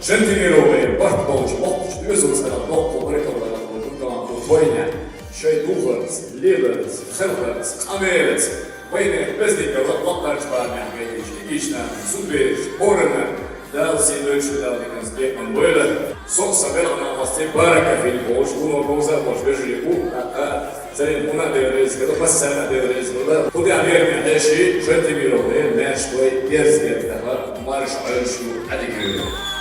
Gentimirowie, Bartboż, Boż, Jezusa, Bogu, Rekordala, Bożuka, Wojnie, Szejduchers, Liebers, Helfers, Amelec, Wojnie, Beznika, Lottarczbarnia, Igiczna, Zubierz, Borna, Dalsi, Lönschel, Dalnikens, Beckman, Wöller, Sosa, Belana, Vasti, Baraka, Filboš, Uno, Rosa, Bož, Bežri, Zanim Una devrez, kada Passana devrez, Tudi Amerika Deši, Gentimirowie, Meškoj, Jerzget, Marš, Alšu, Adigriyo.